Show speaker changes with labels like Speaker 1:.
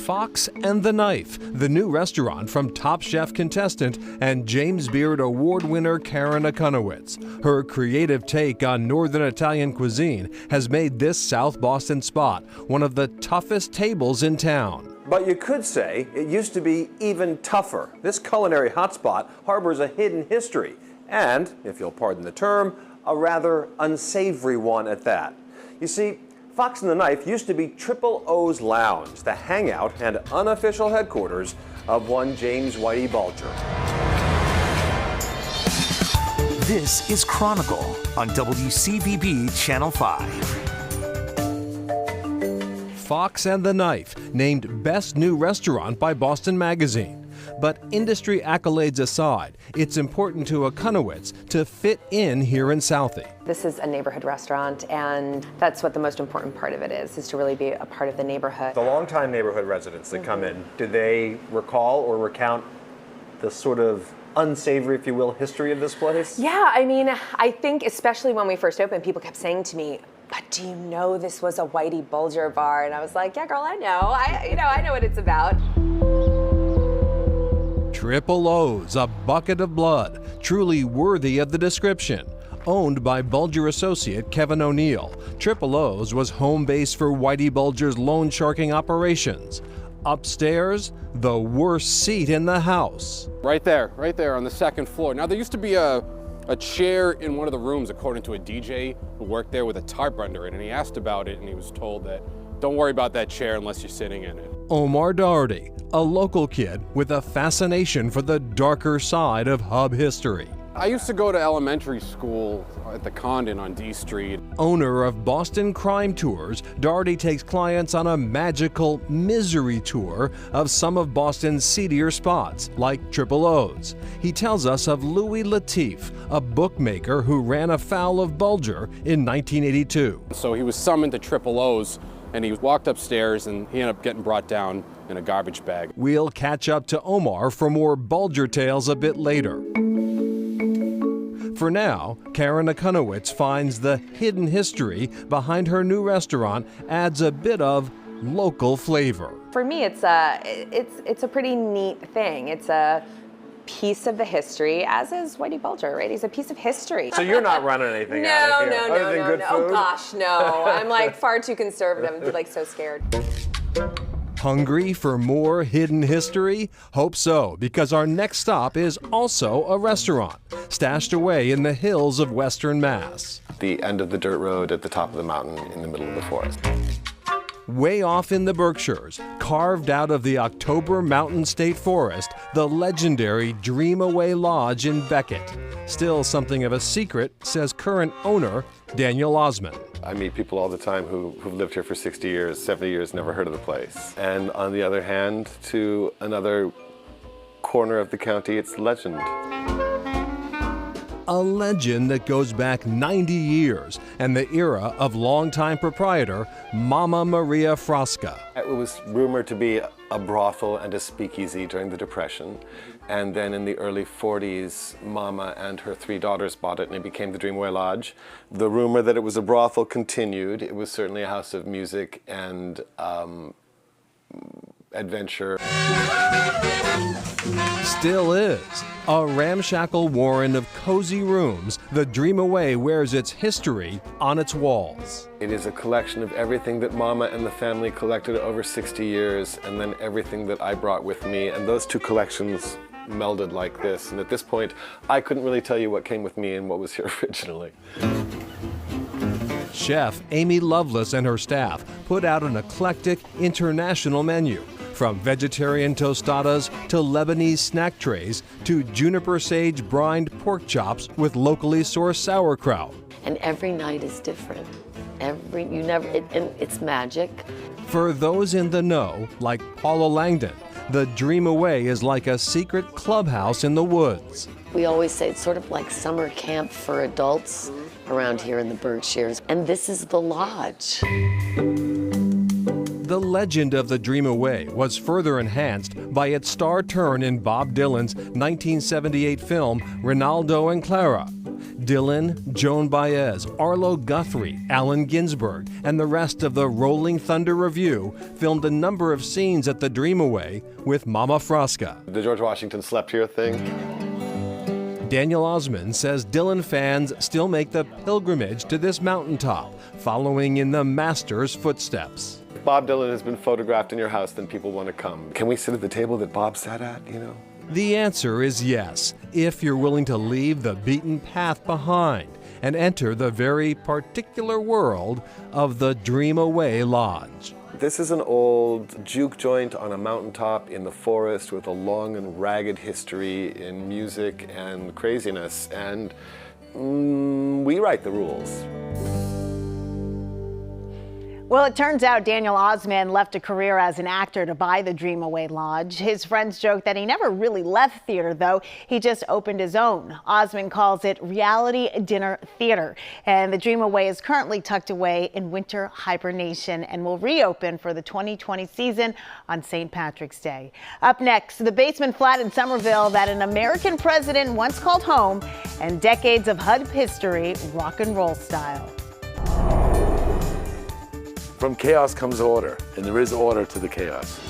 Speaker 1: Fox and the Knife, the new restaurant from Top Chef contestant and James Beard Award winner Karen Akunowitz. Her creative take on Northern Italian cuisine has made this South Boston spot one of the toughest tables in town.
Speaker 2: But you could say it used to be even tougher. This culinary hotspot harbors a hidden history, and, if you'll pardon the term, a rather unsavory one at that. You see, Fox and the Knife used to be Triple O's Lounge, the hangout and unofficial headquarters of one James Whitey Bulger.
Speaker 3: This is Chronicle on WCVB Channel 5.
Speaker 1: Fox and the Knife, named Best New Restaurant by Boston Magazine. But industry accolades aside, it's important to Akunowitz to fit in here in Southie.
Speaker 4: This is a neighborhood restaurant, and that's what the most important part of it is to really be a part of the neighborhood.
Speaker 2: The longtime neighborhood residents that come in, do they recall or recount the sort of unsavory, if you will, history of this place?
Speaker 4: Yeah, I mean, I think especially when we first opened, people kept saying to me, "But do you know this was a Whitey Bulger bar?" And I was like, "Yeah, girl, I know. I know what it's about."
Speaker 1: Triple O's, a bucket of blood, truly worthy of the description. Owned by Bulger associate Kevin O'Neill, Triple O's was home base for Whitey Bulger's loan sharking operations. Upstairs, the worst seat in the house.
Speaker 5: Right there on the second floor. Now, there used to be a chair in one of the rooms, according to a DJ who worked there, with a tarp under it, and he asked about it, and he was told that, don't worry about that chair unless you're sitting in it.
Speaker 1: Omar Doherty, a local kid with a fascination for the darker side of Hub history.
Speaker 5: I used to go to elementary school at the Condon on D Street.
Speaker 1: Owner of Boston Crime Tours, Doherty takes clients on a magical misery tour of some of Boston's seedier spots, like Triple O's. He tells us of Louis Latif, a bookmaker who ran afoul of Bulger in 1982.
Speaker 5: So he was summoned to Triple O's, and he walked upstairs, and he ended up getting brought down in a garbage bag.
Speaker 1: We'll catch up to Omar for more Bulger tales a bit later. For now, Karen Akunowitz finds the hidden history behind her new restaurant adds a bit of local flavor.
Speaker 4: For me, it's a pretty neat thing. It's a piece of the history, as is Whitey Bulger, right? He's a piece of history.
Speaker 2: So you're not running anything out of here?
Speaker 4: No. Oh gosh, no. I'm like far too conservative. I'm like so scared.
Speaker 1: Hungry for more hidden history? Hope so, because our next stop is also a restaurant, stashed away in the hills of Western Mass.
Speaker 6: The end of the dirt road at the top of the mountain in the middle of the forest.
Speaker 1: Way off in the Berkshires, carved out of the October Mountain State Forest, the legendary Dream Away Lodge in Beckett. Still something of a secret, says current owner Daniel Osman.
Speaker 6: I meet people all the time who've lived here for 60 years, 70 years, never heard of the place. And on the other hand, to another corner of the county, it's legend.
Speaker 1: A legend that goes back 90 years and the era of longtime proprietor Mama Maria Frasca.
Speaker 6: It was rumored to be a brothel and a speakeasy during the Depression. And then in the early 40s, Mama and her 3 daughters bought it and it became the Dreamaway Lodge. The rumor that it was a brothel continued. It was certainly a house of music and adventure.
Speaker 1: Still is. A ramshackle warren of cozy rooms, the Dreamaway wears its history on its walls.
Speaker 6: It is a collection of everything that Mama and the family collected over 60 years, and then everything that I brought with me, and those two collections melded like this. And at this point, I couldn't really tell you what came with me and what was here originally.
Speaker 1: Chef Amy Lovelace and her staff put out an eclectic international menu. From vegetarian tostadas to Lebanese snack trays to juniper sage brined pork chops with locally sourced sauerkraut.
Speaker 7: And every night is different. It's magic.
Speaker 1: For those in the know, like Paula Langdon, the Dreamaway is like a secret clubhouse in the woods.
Speaker 7: We always say it's sort of like summer camp for adults around here in the Berkshires. And this is the lodge.
Speaker 1: The legend of the Dreamaway was further enhanced by its star turn in Bob Dylan's 1978 film, Rinaldo and Clara. Dylan, Joan Baez, Arlo Guthrie, Allen Ginsberg, and the rest of the Rolling Thunder Revue filmed a number of scenes at the Dreamaway with Mama Frasca.
Speaker 6: The George Washington slept here thing.
Speaker 1: Daniel Osmond says Dylan fans still make the pilgrimage to this mountaintop, following in the master's footsteps.
Speaker 6: If Bob Dylan has been photographed in your house, then people want to come. Can we sit at the table that Bob sat at, you know?
Speaker 1: The answer is yes, if you're willing to leave the beaten path behind and enter the very particular world of the Dreamaway Lodge.
Speaker 6: This is an old juke joint on a mountaintop in the forest with a long and ragged history in music and craziness, and we write the rules.
Speaker 8: Well, it turns out Daniel Osmond left a career as an actor to buy the Dreamaway Lodge. His friends joke that he never really left theater, though. He just opened his own. Osmond calls it reality dinner theater. And the Dreamaway is currently tucked away in winter hibernation and will reopen for the 2020 season on St. Patrick's Day. Up next, the basement flat in Somerville that an American president once called home, and decades of HUD history, rock and roll style.
Speaker 9: From chaos comes order, and there is order to the chaos.